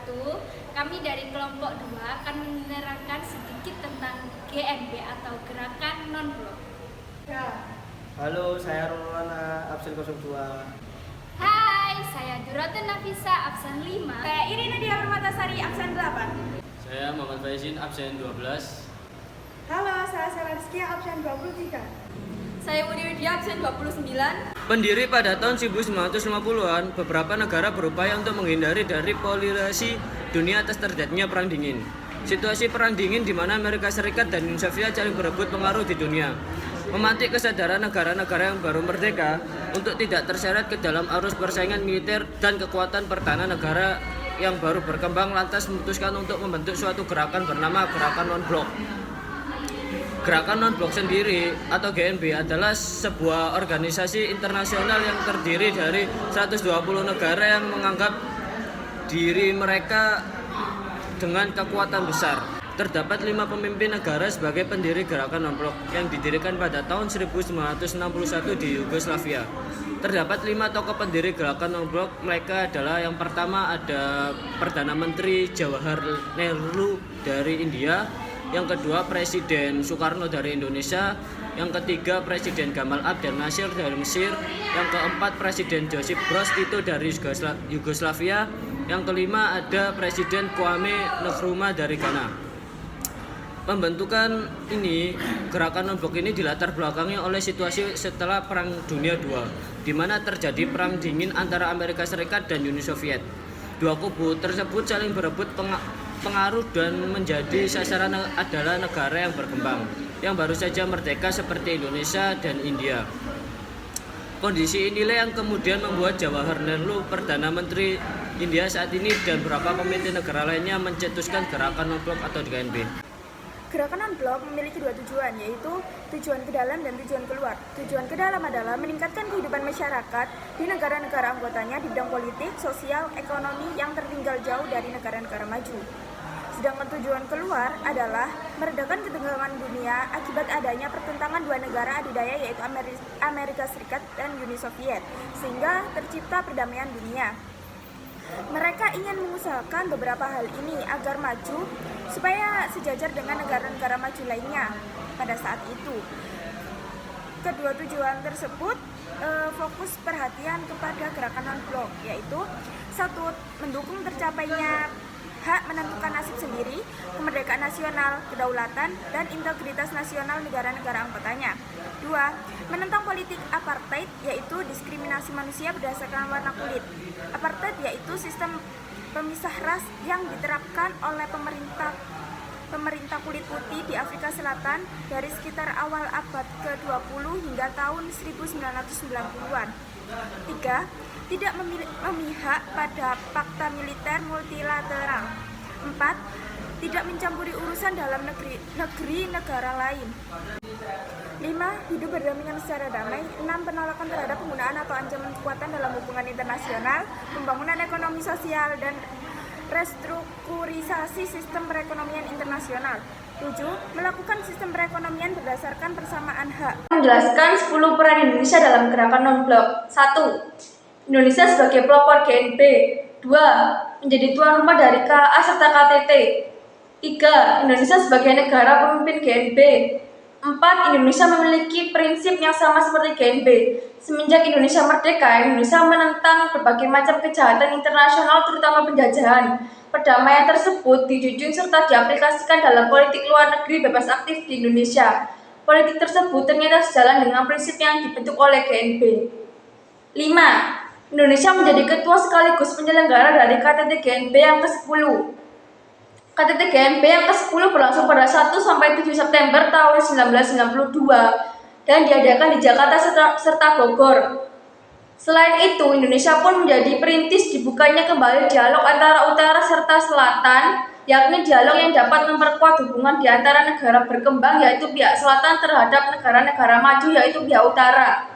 wabarakatuh. Kami dari kelompok 2 akan menerangkan sedikit tentang GNB atau Gerakan Non-Blok. Halo, saya Rolana, absen 02. Hai, saya Duratun Nafisa, absen 5. Saya Irina Dia Permatasari, absen 8. Saya Muhammad Faizin, absen 12. Halo, saya Selaskia, absen 23. Saya Budi Widya, absen 29. Pendiri pada tahun 1950-an, beberapa negara berupaya untuk menghindari dari polarisasi dunia atas terjadinya Perang Dingin. Situasi Perang Dingin di mana Amerika Serikat dan Uni Soviet saling berebut pengaruh di dunia, memantik kesadaran negara-negara yang baru merdeka untuk tidak terseret ke dalam arus persaingan militer dan kekuatan pertahanan negara yang baru berkembang, lantas memutuskan untuk membentuk suatu gerakan bernama Gerakan Non-Blok. Gerakan Non-Blok sendiri atau GNB adalah sebuah organisasi internasional yang terdiri dari 120 negara yang menganggap diri mereka dengan kekuatan besar. Terdapat 5 pemimpin negara sebagai pendiri Gerakan Non-Blok yang didirikan pada tahun 1961 di Yugoslavia. Terdapat 5 tokoh pendiri Gerakan Non-Blok. Mereka adalah yang pertama ada Perdana Menteri Jawaharlal Nehru dari India, yang kedua Presiden Soekarno dari Indonesia, yang ketiga Presiden Gamal Abdel Nasir dari Mesir, yang keempat Presiden Josip Broz Tito dari Yugoslavia, yang kelima ada Presiden Kwame Nkrumah dari Ghana. Pembentukan ini, Gerakan Non-Blok ini dilatar belakangi oleh situasi setelah Perang Dunia II, di mana terjadi perang dingin antara Amerika Serikat dan Uni Soviet. Dua kubu tersebut saling berebut pengaruh dan menjadi sasaran adalah negara yang berkembang, yang baru saja merdeka seperti Indonesia dan India. Kondisi inilah yang kemudian membuat Jawaharlal Nehru, Perdana Menteri India saat ini, dan beberapa pemimpin negara lainnya mencetuskan Gerakan Non-Blok atau GNB. Gerakan Non-Blok memiliki 2 tujuan, yaitu tujuan ke dalam dan tujuan keluar. Tujuan ke dalam adalah meningkatkan kehidupan masyarakat di negara-negara anggotanya di bidang politik, sosial, ekonomi yang tertinggal jauh dari negara-negara maju. Sedangkan tujuan keluar adalah meredakan ketegangan dunia akibat adanya pertentangan 2 negara adidaya, yaitu Amerika Serikat dan Uni Soviet, sehingga tercipta perdamaian dunia. Mereka ingin mengusahakan beberapa hal ini agar maju supaya sejajar dengan negara-negara maju lainnya pada saat itu. Kedua tujuan tersebut fokus perhatian kepada Gerakan Non-Blok, yaitu 1. Mendukung tercapainya hak menentukan nasib sendiri, kemerdekaan nasional, kedaulatan, dan integritas nasional negara-negara anggotanya. 2. Menentang politik apartheid, yaitu diskriminasi manusia berdasarkan warna kulit. Apartheid yaitu sistem pemisah ras yang diterapkan oleh pemerintah kulit putih di Afrika Selatan dari sekitar awal abad ke-20 hingga tahun 1990-an. 3. Tidak memihak pada fakta militer multilateral. 4. Tidak mencampuri urusan dalam negeri negara lain. 5. Hidup berdampingan secara damai. 6. Penolakan terhadap penggunaan atau ancaman kekuatan dalam hubungan internasional, pembangunan ekonomi sosial, dan restrukturisasi sistem perekonomian internasional. 7. Melakukan sistem perekonomian berdasarkan persamaan hak. Menjelaskan 10 peran Indonesia dalam Gerakan Non-Blok. 1. Indonesia sebagai pelopor GNB. 2. Menjadi tuan rumah dari KA serta KTT. 3. Indonesia sebagai negara pemimpin GNB. 4. Indonesia memiliki prinsip yang sama seperti GNB. Semenjak Indonesia merdeka, Indonesia menentang berbagai macam kejahatan internasional, terutama penjajahan. Perdamaian tersebut dijunjung serta diaplikasikan dalam politik luar negeri bebas aktif di Indonesia. Politik tersebut ternyata sejalan dengan prinsip yang dibentuk oleh GNB. 5. Indonesia menjadi ketua sekaligus penyelenggara dari KTT GNB yang ke-10. KTT GNB yang ke-10 berlangsung pada 1 sampai 7 September tahun 1992 dan diadakan di Jakarta serta Bogor. Selain itu, Indonesia pun menjadi perintis dibukanya kembali dialog antara utara serta selatan, yakni dialog yang dapat memperkuat hubungan di antara negara berkembang, yaitu pihak selatan, terhadap negara-negara maju, yaitu pihak utara.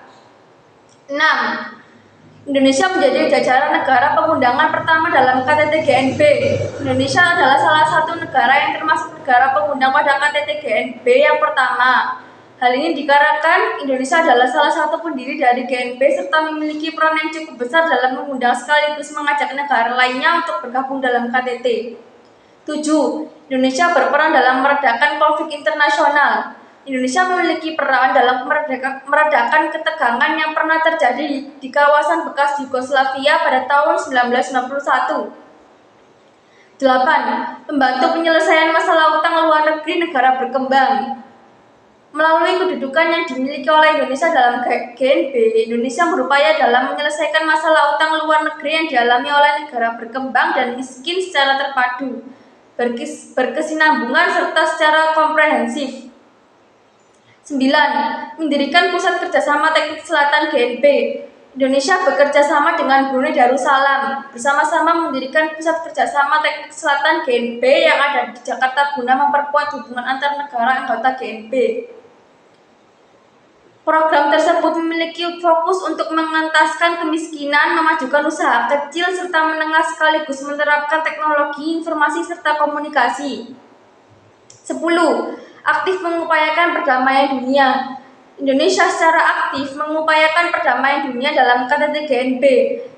6. Indonesia menjadi jajaran negara pengundangan pertama dalam KTT GNB. Indonesia adalah salah satu negara yang termasuk negara pengundang pada KTT GNB yang pertama. Hal ini dikarenakan Indonesia adalah salah satu pendiri dari GNP serta memiliki peran yang cukup besar dalam mengundang sekaligus mengajak negara lainnya untuk bergabung dalam KTT. 7. Indonesia berperan dalam meredakan konflik internasional. Indonesia memiliki peran dalam meredakan ketegangan yang pernah terjadi di kawasan bekas Yugoslavia pada tahun 1991. 8. Membantu penyelesaian masalah utang luar negeri negara berkembang. Melalui kedudukan yang dimiliki oleh Indonesia dalam GNP, Indonesia berupaya dalam menyelesaikan masalah utang luar negeri yang dialami oleh negara berkembang dan miskin secara terpadu, berkesinambungan serta secara komprehensif. 9. Mendirikan Pusat Kerjasama Teknik Selatan GNP. Indonesia bekerja sama dengan Brunei Darussalam, bersama-sama mendirikan Pusat Kerjasama Teknik Selatan GNP yang ada di Jakarta guna memperkuat hubungan antar negara anggota GNP. Program tersebut memiliki fokus untuk mengentaskan kemiskinan, memajukan usaha kecil, serta menengah sekaligus menerapkan teknologi informasi serta komunikasi. 10. Aktif mengupayakan perdamaian dunia. Indonesia secara aktif mengupayakan perdamaian dunia dalam KTT GNP.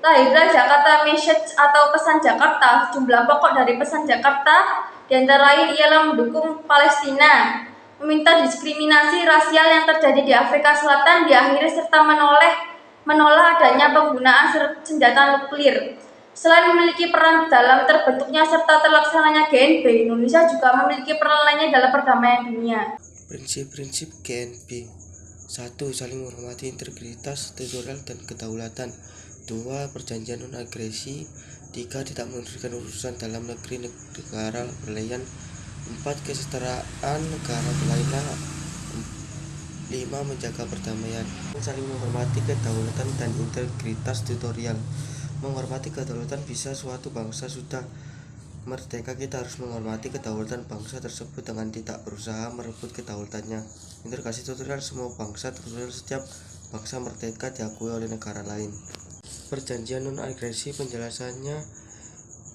Lahirlah Jakarta Message atau Pesan Jakarta. Jumlah pokok dari Pesan Jakarta diantara lain ialah mendukung Palestina, meminta diskriminasi rasial yang terjadi di Afrika Selatan diakhiri serta menolak adanya penggunaan senjata nuklir. Selain memiliki peran dalam terbentuknya serta terlaksananya GNP, Indonesia juga memiliki peran lainnya dalam perdamaian dunia. Prinsip-prinsip GNP: 1. Saling menghormati integritas teritorial dan kedaulatan. 2. Perjanjian non-agresi. 3. Tidak meneruskan urusan dalam negeri negara berlayan. 4. Kesetaraan negara berlainan. 5. Menjaga perdamaian. Saling menghormati kedaulatan dan integritas teritorial. Menghormati kedaulatan bisa suatu bangsa sudah merdeka, kita harus menghormati kedaulatan bangsa tersebut dengan tidak berusaha merebut kedaulatannya. Integrasi teritorial: semua bangsa teritorial setiap bangsa merdeka diakui oleh negara lain. Perjanjian non-agresi, penjelasannya: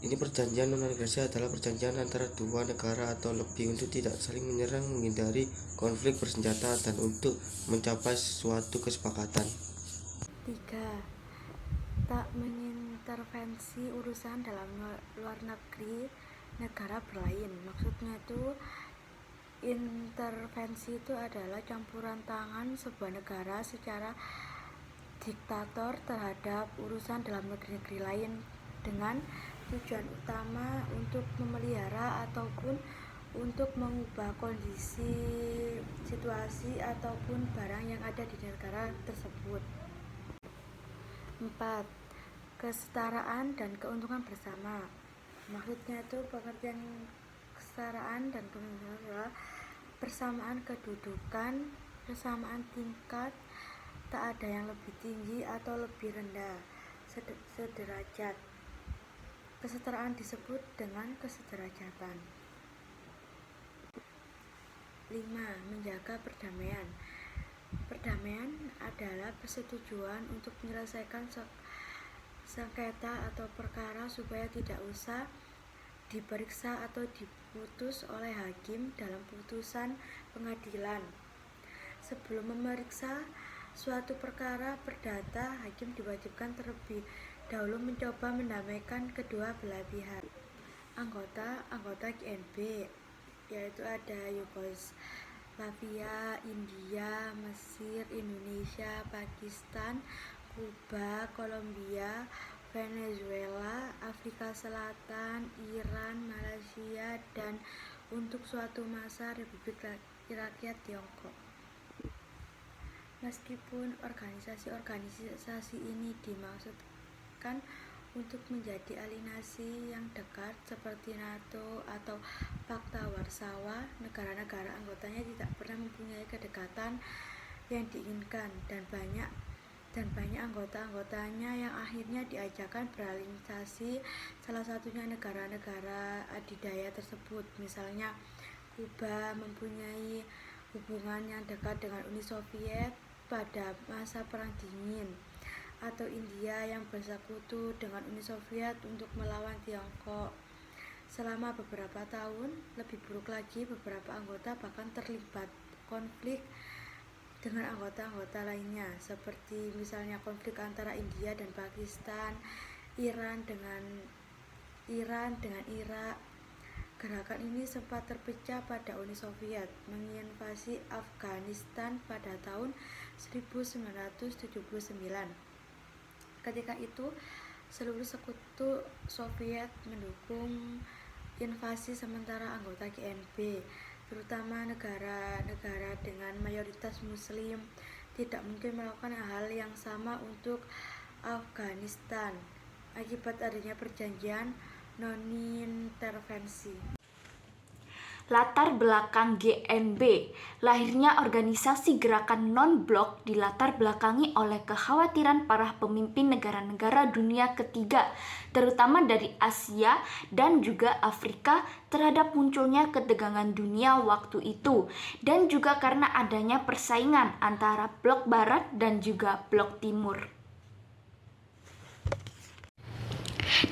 ini perjanjian non-agresi adalah perjanjian antara dua negara atau lebih untuk tidak saling menyerang, menghindari konflik bersenjata, dan untuk mencapai suatu kesepakatan. 3. Tak mengintervensi urusan dalam luar negeri negara berlain. Maksudnya itu, intervensi itu adalah campuran tangan sebuah negara secara diktator terhadap urusan dalam negeri lain dengan tujuan utama untuk memelihara ataupun untuk mengubah kondisi, situasi ataupun barang yang ada di negara tersebut. 4. Kesetaraan dan keuntungan bersama. Maksudnya itu, pengertian kesetaraan dan keuntungan adalah persamaan kedudukan, persamaan tingkat, tak ada yang lebih tinggi atau lebih rendah, sederajat. Kesetaraan disebut dengan kesederajatan. 5. Menjaga perdamaian. Perdamaian adalah persetujuan untuk menyelesaikan sengketa atau perkara supaya tidak usah diperiksa atau diputus oleh hakim dalam putusan pengadilan. Sebelum memeriksa suatu perkara perdata, hakim diwajibkan terlebih dahulu mencoba mendamaikan kedua belah pihak. Anggota GNP yaitu ada Yugoslavia, India, Mesir, Indonesia, Pakistan, Kuba, Kolombia, Venezuela, Afrika Selatan, Iran, Malaysia, dan untuk suatu masa Republik Rakyat Tiongkok. Meskipun organisasi ini dimaksudkan untuk menjadi aliansi yang dekat seperti NATO atau Pakta Warsawa, negara-negara anggotanya tidak pernah mempunyai kedekatan yang diinginkan dan banyak anggota-anggotanya yang akhirnya diajakkan beraliansi, salah satunya negara-negara adidaya tersebut. Misalnya Kuba mempunyai hubungan yang dekat dengan Uni Soviet pada masa Perang Dingin, atau India yang bersekutu dengan Uni Soviet untuk melawan Tiongkok. Selama beberapa tahun, lebih buruk lagi, beberapa anggota bahkan terlibat konflik dengan anggota-anggota lainnya, seperti misalnya konflik antara India dan Pakistan, Iran dengan Irak. Gerakan ini sempat terpecah pada Uni Soviet menginvasi Afghanistan pada tahun 1979. Ketika itu, seluruh sekutu Soviet mendukung invasi, sementara anggota GNB, terutama negara-negara dengan mayoritas Muslim, tidak mungkin melakukan hal yang sama untuk Afghanistan akibat adanya perjanjian non-intervensi. Latar belakang GNB. Lahirnya organisasi gerakan non-blok dilatar belakangi oleh kekhawatiran para pemimpin negara-negara dunia ketiga, terutama dari Asia dan juga Afrika, terhadap munculnya ketegangan dunia waktu itu, dan juga karena adanya persaingan antara blok barat dan juga blok timur.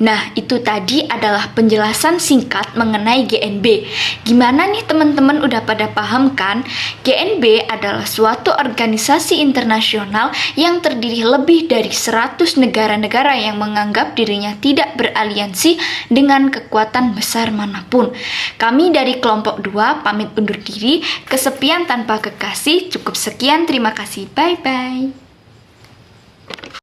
Nah, itu tadi adalah penjelasan singkat mengenai GNB. Gimana nih teman-teman, udah pada paham kan? GNB adalah suatu organisasi internasional yang terdiri lebih dari 100 negara-negara yang menganggap dirinya tidak beraliansi dengan kekuatan besar manapun. Kami dari kelompok 2 pamit undur diri. Kesepian tanpa kekasih. Cukup sekian, terima kasih. Bye-bye.